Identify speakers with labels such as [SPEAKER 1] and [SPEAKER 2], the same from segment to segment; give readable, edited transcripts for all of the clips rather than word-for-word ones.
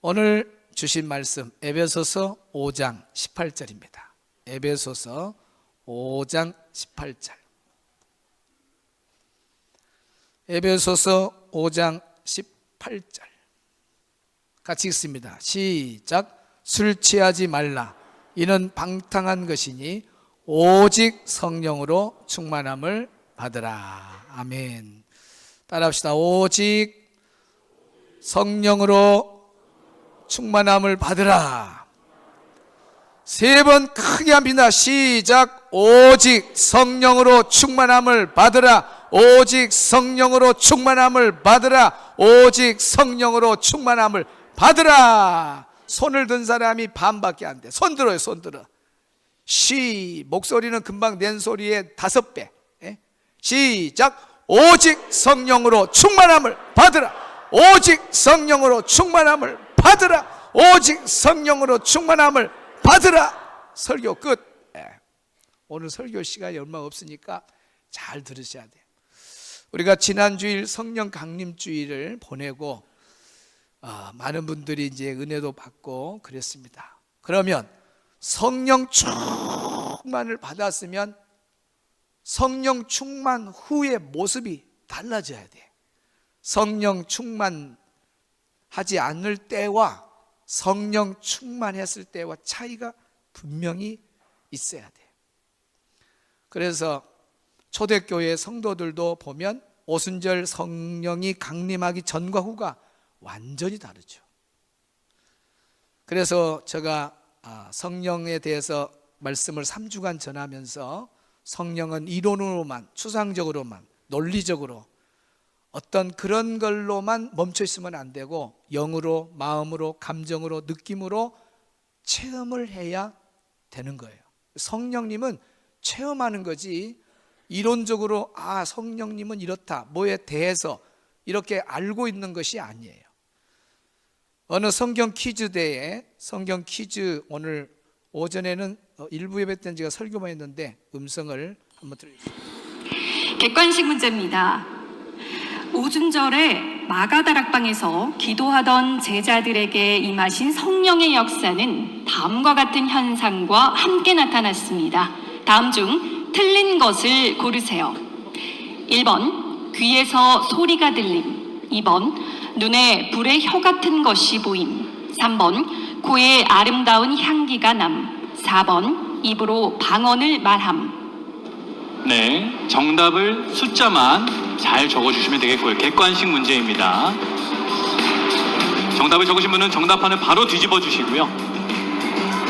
[SPEAKER 1] 오늘 주신 말씀 에베소서 5장 18절입니다. 에베소서 5장 18절. 에베소서 5장 18절. 같이 읽습니다. 시작. 술 취하지 말라. 이는 방탕한 것이니 오직 성령으로 충만함을 받으라. 아멘. 따라합시다. 오직 성령으로 충만함을 받으라. 세 번 크게 합니다. 시작. 오직 성령으로 충만함을 받으라. 오직 성령으로 충만함을 받으라. 오직 성령으로 충만함을 받으라. 손을 든 사람이 반밖에 안 돼. 손 들어요. 손 들어. 목소리는 금방 낸 소리의 5배. 시작. 오직 성령으로 충만함을 받으라. 오직 성령으로 충만함을 받으라. 오직 성령으로 충만함을 받으라. 설교 끝. 오늘 설교 시간이 얼마 없으니까 잘 들으셔야 돼요. 우리가 지난 주일 성령 강림 주일을 보내고 많은 분들이 이제 은혜도 받고 그랬습니다. 그러면 성령 충만을 받았으면 성령 충만 후의 모습이 달라져야 돼. 성령 충만하지 않을 때와 성령 충만했을 때와 차이가 분명히 있어야 돼. 그래서 초대교회 성도들도 보면 오순절 성령이 강림하기 전과 후가 완전히 다르죠. 그래서 제가 성령에 대해서 말씀을 3주간 전하면서 성령은 이론으로만, 추상적으로만, 논리적으로 어떤 그런 걸로만 멈춰 있으면 안 되고 영으로, 마음으로, 감정으로, 느낌으로 체험을 해야 되는 거예요. 성령님은 체험하는 거지 이론적으로 성령님은 이렇다, 뭐에 대해서 이렇게 알고 있는 것이 아니에요. 어느 성경 퀴즈 대회, 성경 퀴즈 오늘 오전에는 일부 예배 때는 제가 설교만 했는데 음성을 한번 들어주세요.
[SPEAKER 2] 객관식 문제입니다. 오순절에 마가다락방에서 기도하던 제자들에게 임하신 성령의 역사는 다음과 같은 현상과 함께 나타났습니다. 다음 중 틀린 것을 고르세요. 1번 귀에서 소리가 들림, 2번 눈에 불의 혀 같은 것이 보임, 3번 코에 아름다운 향기가 남, 4번 입으로 방언을 말함.
[SPEAKER 3] 네, 정답을 숫자만 잘 적어주시면 되겠고요. 객관식 문제입니다. 정답을 적으신 분은 정답판을 바로 뒤집어 주시고요.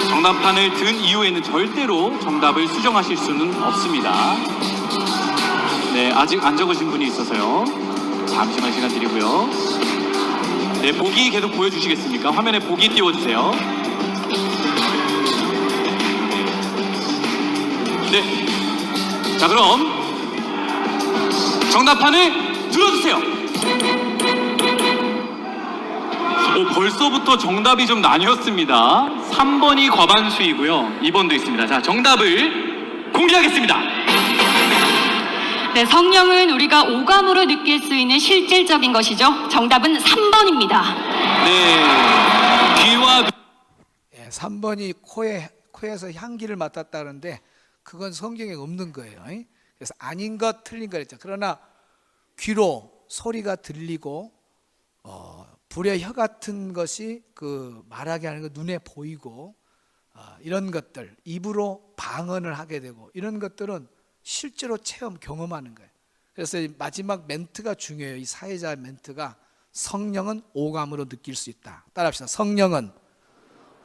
[SPEAKER 3] 정답판을 든 이후에는 절대로 정답을 수정하실 수는 없습니다. 네, 아직 안 적으신 분이 있어서요. 잠시만 시간 드리고요. 네, 보기 계속 보여주시겠습니까? 화면에 보기 띄워주세요. 네. 자, 그럼 정답판을 들어주세요. 벌써부터 정답이 좀 나뉘었습니다. 3번이 과반수이고요. 2번도 있습니다. 자, 정답을 공개하겠습니다.
[SPEAKER 2] 네, 성령은 우리가 오감으로 느낄 수 있는 실질적인 것이죠. 정답은 3번입니다.
[SPEAKER 3] 네, 귀와
[SPEAKER 1] 3번이 코에서 향기를 맡았다는데 그건 성경에 없는 거예요. 그래서 아닌 것 틀린 거 그랬죠. 그러나 귀로 소리가 들리고 불의 혀 같은 것이 말하게 하는 거 눈에 보이고 이런 것들, 입으로 방언을 하게 되고 이런 것들은 실제로 경험하는 거예요. 그래서 마지막 멘트가 중요해요. 이 사회자 멘트가 성령은 오감으로 느낄 수 있다. 따라합시다. 성령은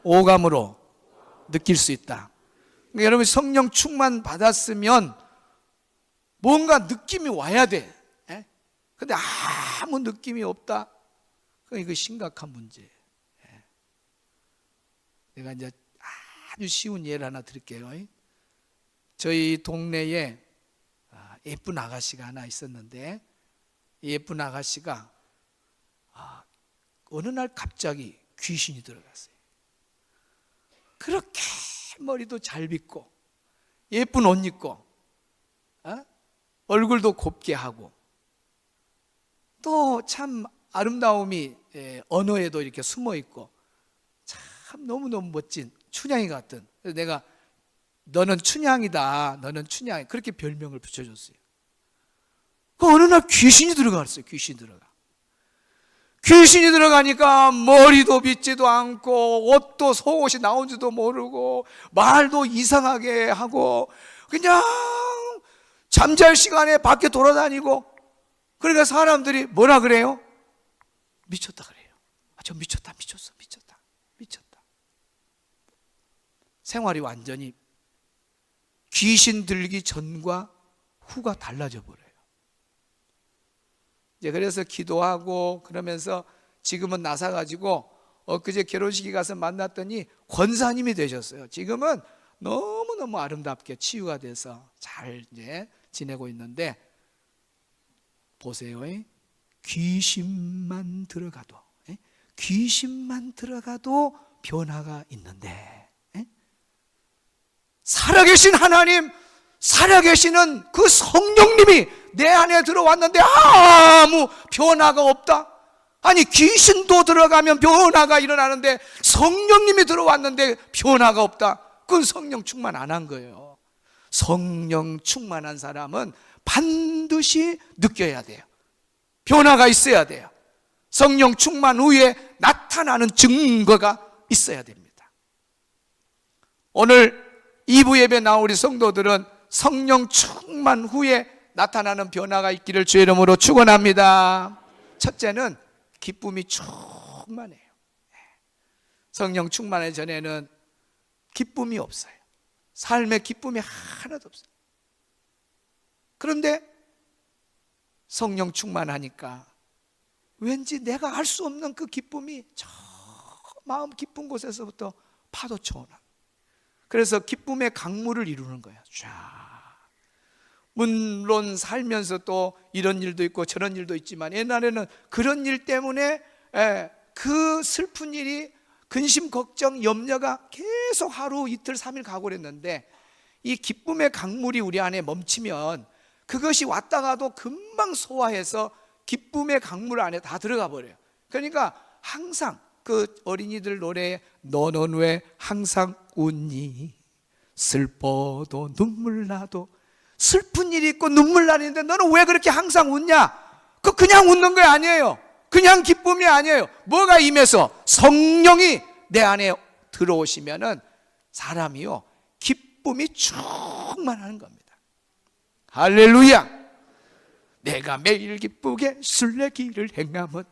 [SPEAKER 1] 오감으로 느낄 수 있다. 그러니까 여러분 성령 충만 받았으면 뭔가 느낌이 와야 돼. 근데 아무 느낌이 없다. 그럼 이거 심각한 문제예요. 내가 이제 아주 쉬운 예를 하나 드릴게요. 저희 동네에 예쁜 아가씨가 하나 있었는데 이 예쁜 아가씨가 어느 날 갑자기 귀신이 들어갔어요. 그렇게 머리도 잘 빗고 예쁜 옷 입고 얼굴도 곱게 하고 또 참 아름다움이 언어에도 이렇게 숨어 있고 참 너무너무 멋진 춘향이 같은, 그래서 내가 너는 춘향이다, 너는 춘향이, 그렇게 별명을 붙여줬어요. 그 어느 날 귀신이 들어갔어요. 귀신이 들어가니까 머리도 빗지도 않고 옷도 속옷이 나온지도 모르고 말도 이상하게 하고 그냥 잠잘 시간에 밖에 돌아다니고, 그러니까 사람들이 뭐라 그래요? 미쳤다 그래요. 저 미쳤다. 생활이 완전히 귀신 들기 전과 후가 달라져 버려요. 이제 그래서 기도하고 그러면서 지금은 나서가지고 엊그제 결혼식에 가서 만났더니 권사님이 되셨어요. 지금은 너무너무 아름답게 치유가 돼서 잘 이제 지내고 있는데, 보세요. 귀신만 들어가도 변화가 있는데, 살아계신 하나님, 살아계시는 그 성령님이 내 안에 들어왔는데 아무 변화가 없다? 아니, 귀신도 들어가면 변화가 일어나는데 성령님이 들어왔는데 변화가 없다? 그건 성령 충만 안 한 거예요. 성령 충만한 사람은 반드시 느껴야 돼요. 변화가 있어야 돼요. 성령 충만 후에 나타나는 증거가 있어야 됩니다. 오늘 2부 예배 나온 우리 성도들은 성령 충만 후에 나타나는 변화가 있기를 주의 이름으로 축원합니다. 첫째는 기쁨이 충만해요. 성령 충만하기 전에는 기쁨이 없어요. 삶에 기쁨이 하나도 없어요. 그런데 성령 충만하니까 왠지 내가 알 수 없는 그 기쁨이 저 마음 깊은 곳에서부터 파도쳐 오나. 그래서 기쁨의 강물을 이루는 거예요. 쫙. 물론 살면서 또 이런 일도 있고 저런 일도 있지만, 옛날에는 그런 일 때문에 그 슬픈 일이 근심, 걱정, 염려가 계속 하루, 이틀, 3일 가고 그랬는데, 이 기쁨의 강물이 우리 안에 멈추면 그것이 왔다가도 금방 소화해서 기쁨의 강물 안에 다 들어가 버려요. 그러니까 항상 그 어린이들 노래에 너는 왜 항상 웃니? 슬퍼도 눈물 나도. 슬픈 일이 있고 눈물 나는데 너는 왜 그렇게 항상 웃냐? 그냥 웃는 거 아니에요. 그냥 기쁨이 아니에요. 뭐가 임해서? 성령이 내 안에 들어오시면은 사람이요, 기쁨이 충만하는 겁니다. 할렐루야. 내가 매일 기쁘게 순례길을 행하면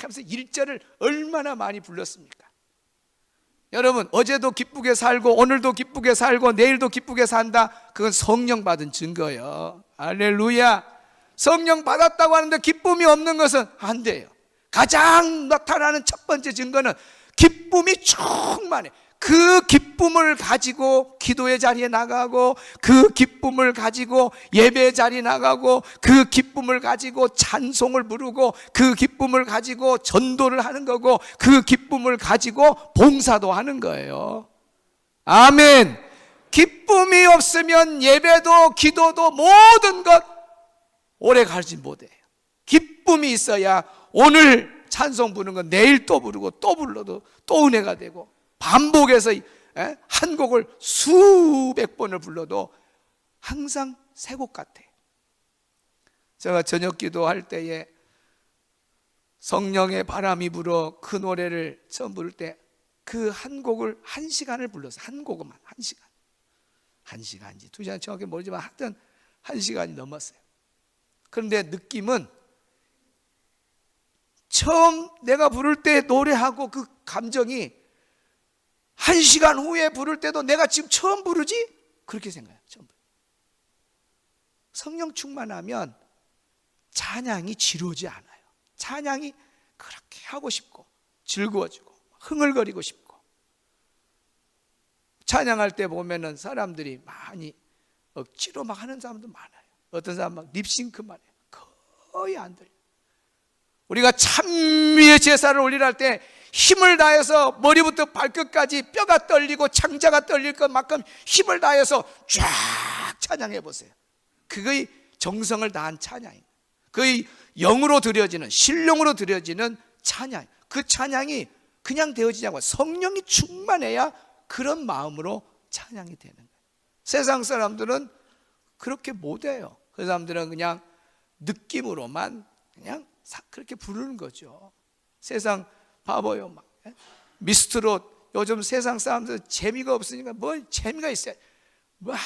[SPEAKER 1] 하면서 1절을 얼마나 많이 불렀습니까? 여러분, 어제도 기쁘게 살고 오늘도 기쁘게 살고 내일도 기쁘게 산다, 그건 성령 받은 증거예요. 할렐루야. 성령 받았다고 하는데 기쁨이 없는 것은 안 돼요. 가장 나타나는 첫 번째 증거는 기쁨이 충만해. 그 기쁨을 가지고 기도의 자리에 나가고, 그 기쁨을 가지고 예배의 자리에 나가고, 그 기쁨을 가지고 찬송을 부르고, 그 기쁨을 가지고 전도를 하는 거고, 그 기쁨을 가지고 봉사도 하는 거예요. 아멘. 기쁨이 없으면 예배도 기도도 모든 것 오래 가지 못해요. 기쁨이 있어야 오늘 찬송 부르는 건 내일 또 부르고 또 불러도 또 은혜가 되고, 반복해서 한 곡을 수백 번을 불러도 항상 새 곡 같아요. 제가 저녁 기도할 때에 성령의 바람이 불어 그 노래를 처음 부를 때 그 한 곡을 1시간을 불렀어요. 한 곡만 1시간. 1시간인지 2시간 정확히 모르지만 하여튼 1시간이 넘었어요. 그런데 느낌은 처음 내가 부를 때 노래하고 그 감정이 1시간 후에 부를 때도 내가 지금 처음 부르지? 그렇게 생각해요. 처음. 성령 충만하면 찬양이 지루하지 않아요. 찬양이 그렇게 하고 싶고 즐거워지고 흥얼거리고 싶고. 찬양할 때 보면은 사람들이 많이 억지로 막 하는 사람도 많아요. 어떤 사람 막 립싱크만 해요. 거의 안 들려요. 우리가 찬미의 제사를 올리려 할 때 힘을 다해서 머리부터 발끝까지 뼈가 떨리고 창자가 떨릴 것만큼 힘을 다해서 쫙 찬양해 보세요. 그의 정성을 다한 찬양이에요. 그의 영으로 드려지는, 신령으로 드려지는 찬양. 그 찬양이 그냥 되어지냐고. 성령이 충만해야 그런 마음으로 찬양이 되는 거예요. 세상 사람들은 그렇게 못해요. 그 사람들은 그냥 느낌으로만 그냥 그렇게 부르는 거죠. 세상 바보요. 막 미스트롯, 요즘 세상 사람들 재미가 없으니까 뭘 재미가 있어요. 막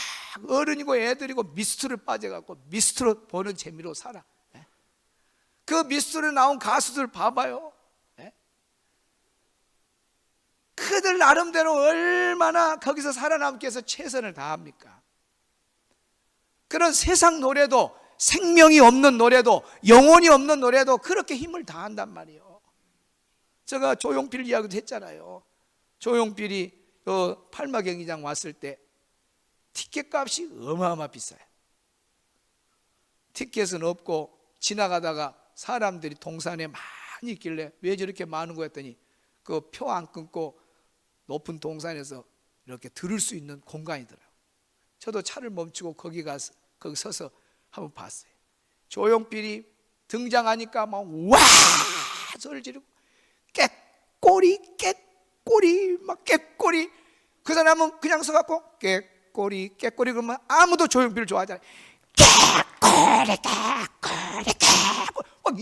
[SPEAKER 1] 어른이고 애들이고 미스트롯 빠져갖고 미스트롯 보는 재미로 살아. 그 미스트롯에 나온 가수들 봐봐요. 그들 나름대로 얼마나 거기서 살아남기 위해서 최선을 다합니까? 그런 세상 노래도, 생명이 없는 노래도, 영혼이 없는 노래도 그렇게 힘을 다한단 말이에요. 제가 조용필 이야기도 했잖아요. 조용필이 팔마 경기장 왔을 때 티켓 값이 어마어마 비싸요. 티켓은 없고 지나가다가 사람들이 동산에 많이 있길래 왜 저렇게 많은 거 했더니 그 표 안 끊고 높은 동산에서 이렇게 들을 수 있는 공간이더라고요. 저도 차를 멈추고 거기 서서 한번 봤어요. 조용필이 등장하니까 막 와 소리를 지르고 깨꼬리 막 깨꼬리. 그 사람은 그냥 서갖고 깨꼬리 그러면 아무도 조용필을 좋아하지 않아요. 깨꼬리 막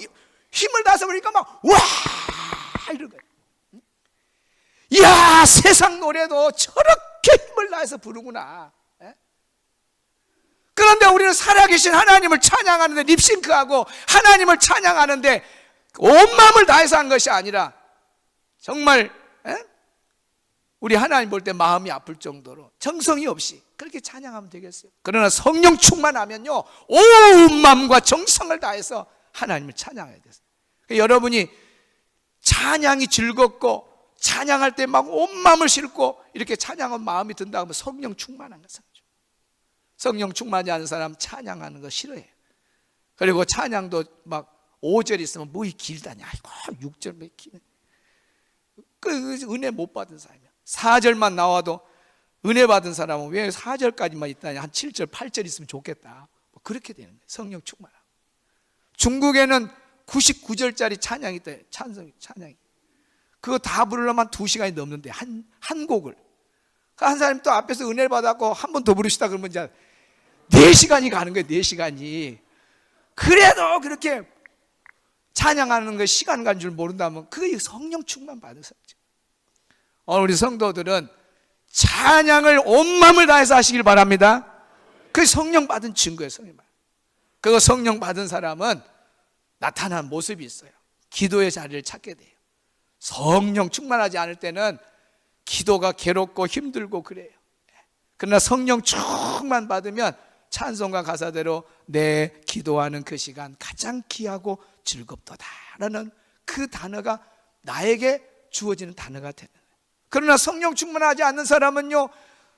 [SPEAKER 1] 힘을 다해서 보니까 막 와 이런 거예요. 이야, 세상 노래도 저렇게 힘을 다해서 부르구나. 그런데 우리는 살아계신 하나님을 찬양하는데 립싱크하고 하나님을 찬양하는데 온 마음을 다해서 한 것이 아니라 정말 우리 하나님 볼 때 마음이 아플 정도로 정성이 없이 그렇게 찬양하면 되겠어요? 그러나 성령 충만하면요 온 마음과 정성을 다해서 하나님을 찬양해야 돼요. 여러분이 찬양이 즐겁고 찬양할 때 막 온 마음을 싣고 이렇게 찬양한 마음이 든다 하면 성령 충만한 것이죠. 성령 충만하지 않은 사람 찬양하는 거 싫어해요. 그리고 찬양도 막 5절 있으면 뭐이 길다냐, 아이고 6절 몇 기네. 그 은혜 못 받은 사람이야. 4절만 나와도 은혜 받은 사람은 왜 4절까지만 있다냐, 한 7절 8절 있으면 좋겠다, 뭐 그렇게 되는 거예요. 성령 충만하고. 중국에는 99절짜리 찬양이 있다. 찬양이 그거 다 부르려면 2시간이 넘는데 한 곡을 한 사람이 또 앞에서 은혜를 받았고 한 번 더 부르시다 그러면 이제 4시간이 가는 거예요. 4시간이. 그래도 그렇게 찬양하는 거 시간 간 줄 모른다면 그게 성령 충만 받은 사람이죠. 오늘 우리 성도들은 찬양을 온 마음을 다해서 하시길 바랍니다. 그게 성령 받은 증거예요. 성령 받은. 그거 성령 받은 사람은 나타난 모습이 있어요. 기도의 자리를 찾게 돼요. 성령 충만하지 않을 때는 기도가 괴롭고 힘들고 그래요. 그러나 성령 충만 받으면 찬송가 가사대로 내 기도하는 그 시간 가장 귀하고 즐겁도다라는 그 단어가 나에게 주어지는 단어가 되는 거예요. 그러나 성령 충만하지 않는 사람은요,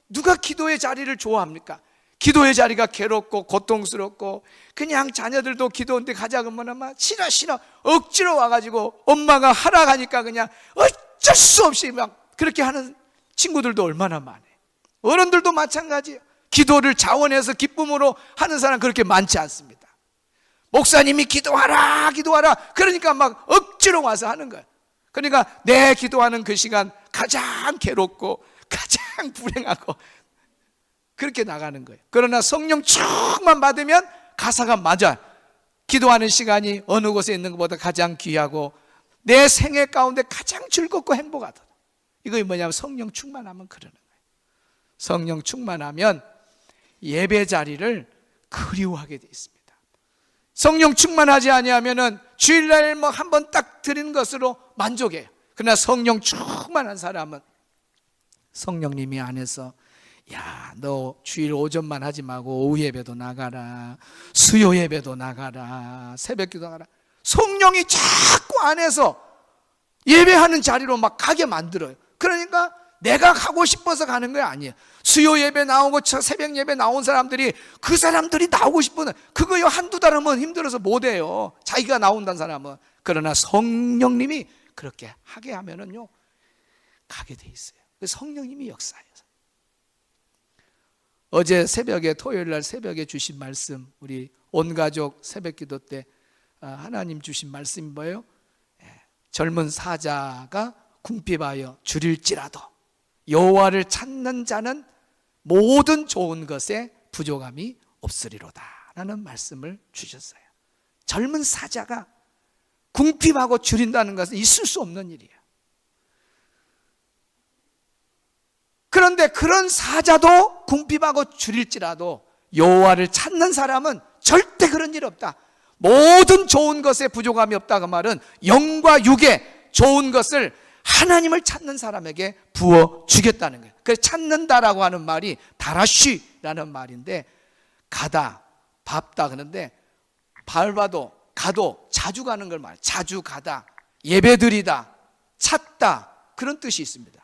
[SPEAKER 1] 누가 기도의 자리를 좋아합니까? 기도의 자리가 괴롭고 고통스럽고 그냥 자녀들도 기도원데 가자 그러면 아마 싫어 억지로 와가지고 엄마가 하라 하니까 그냥 어쩔 수 없이 막 그렇게 하는 친구들도 얼마나 많아요. 어른들도 마찬가지예요. 기도를 자원해서 기쁨으로 하는 사람 그렇게 많지 않습니다. 목사님이 기도하라 그러니까 막 억지로 와서 하는 거예요. 그러니까 내 기도하는 그 시간 가장 괴롭고 가장 불행하고 그렇게 나가는 거예요. 그러나 성령 충만 받으면 가사가 맞아. 기도하는 시간이 어느 곳에 있는 것보다 가장 귀하고 내 생애 가운데 가장 즐겁고 행복하다. 이거 뭐냐면 성령 충만하면 그러는 거예요. 성령 충만하면 예배 자리를 그리워하게 돼 있습니다. 성령 충만하지 아니하면은 주일날 뭐 한 번 딱 드리는 것으로 만족해요. 그러나 성령 충만한 사람은 성령님이 안에서 야, 너 주일 오전만 하지 말고 오후 예배도 나가라, 수요 예배도 나가라, 새벽기도 나가라. 성령이 자꾸 안에서 예배하는 자리로 막 가게 만들어요. 그러니까 내가 가고 싶어서 가는 거 아니에요. 수요 예배 나오고 새벽 예배 나온 사람들이 그 사람들이 나오고 싶은 그거요 한두 달 하면 힘들어서 못해요. 자기가 나온다는 사람은. 그러나 성령님이 그렇게 하게 하면은요 가게 돼 있어요. 성령님이 역사해요. 어제 새벽에 토요일날 새벽에 주신 말씀, 우리 온 가족 새벽기도 때 하나님 주신 말씀이 뭐예요? 젊은 사자가 궁핍하여 줄일지라도 여호와를 찾는 자는 모든 좋은 것에 부족함이 없으리로다 라는 말씀을 주셨어요. 젊은 사자가 궁핍하고 줄인다는 것은 있을 수 없는 일이에요. 그런데 그런 사자도 궁핍하고 줄일지라도 여호와를 찾는 사람은 절대 그런 일 없다. 모든 좋은 것에 부족함이 없다. 그 말은 영과 육의 좋은 것을 하나님을 찾는 사람에게 부어 주겠다는 거예요. 그래서 찾는다라고 하는 말이 다라쉬라는 말인데, 가다, 밟다 그런데 밟아도 가도 자주 가는 걸 말해요. 자주 가다, 예배드리다, 찾다, 그런 뜻이 있습니다.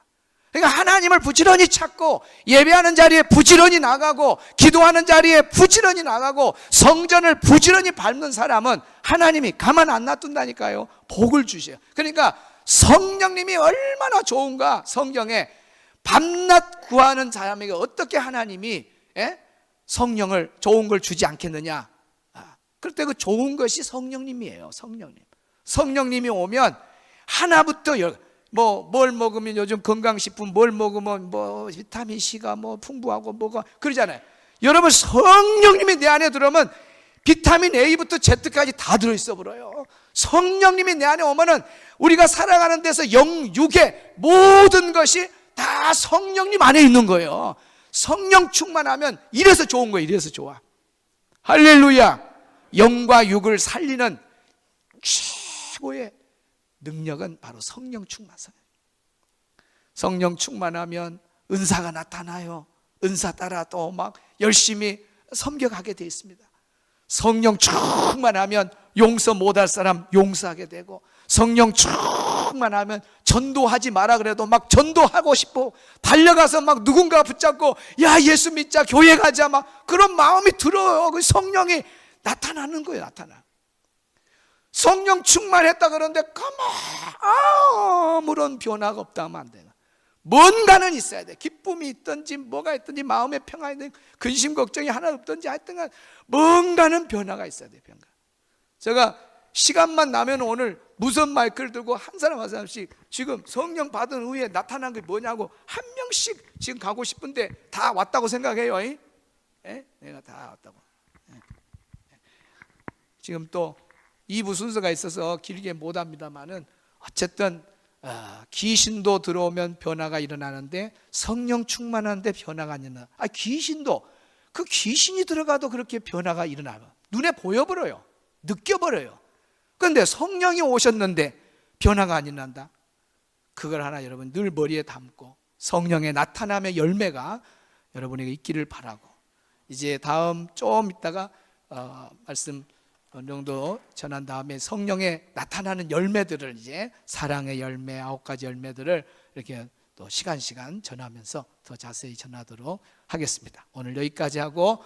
[SPEAKER 1] 그러니까 하나님을 부지런히 찾고 예배하는 자리에 부지런히 나가고 기도하는 자리에 부지런히 나가고 성전을 부지런히 밟는 사람은 하나님이 가만 안 놔둔다니까요. 복을 주셔요. 그러니까 성령님이 얼마나 좋은가. 성경에 밤낮 구하는 사람에게 어떻게 하나님이 성령을 좋은 걸 주지 않겠느냐. 그럴 때 그 좋은 것이 성령님이에요. 성령님이 오면 하나부터 뭘 먹으면 요즘 건강식품 뭘 먹으면 비타민 C가 풍부하고 뭐가 그러잖아요. 여러분 성령님이 내 안에 들어오면 비타민 A부터 Z까지 다 들어있어 버려요. 성령님이 내 안에 오면은 우리가 살아가는 데서 영육의 모든 것이 다 성령님 안에 있는 거예요. 성령 충만하면 이래서 좋은 거예요. 이래서 좋아. 할렐루야. 영과 육을 살리는 최고의 능력은 바로 성령 충만이에요. 성령 충만하면 은사가 나타나요. 은사 따라 또 막 열심히 섬겨가게 되어 있습니다. 성령 충만하면 용서 못할 사람 용서하게 되고, 성령 충만하면 전도하지 마라 그래도 막 전도하고 싶어 달려가서 막 누군가 붙잡고 야 예수 믿자 교회 가자 막 그런 마음이 들어요. 그 성령이 나타나는 거예요. 나타나. 성령 충만했다 그러는데 아무런 변화가 없다 하면 안 돼요. 뭔가는 있어야 돼. 기쁨이 있든지 뭐가 있든지 마음의 평안이 있든지 근심 걱정이 하나 없든지 하여튼 뭔가는 변화가 있어야 돼요. 변화. 제가 시간만 나면 오늘 무선 마이크를 들고 한 사람씩 지금 성령 받은 후에 나타난 게 뭐냐고 한 명씩 지금 가고 싶은데 다 왔다고 생각해요. 내가 다 왔다고. 지금 또 2부 순서가 있어서 길게 못 합니다만은 어쨌든 귀신도 들어오면 변화가 일어나는데 성령 충만한데 변화가 안 일어나. 귀신도 그 귀신이 들어가도 그렇게 변화가 일어나요. 눈에 보여버려요. 느껴버려요. 그런데 성령이 오셨는데 변화가 안 일어난다. 그걸 하나 여러분 늘 머리에 담고 성령의 나타남의 열매가 여러분에게 있기를 바라고, 이제 다음 좀 있다가 말씀 어느 정도 전한 다음에 성령의 나타나는 열매들을 이제 사랑의 열매 9가지 열매들을 이렇게 또 시간 전하면서 더 자세히 전하도록 하겠습니다. 오늘 여기까지 하고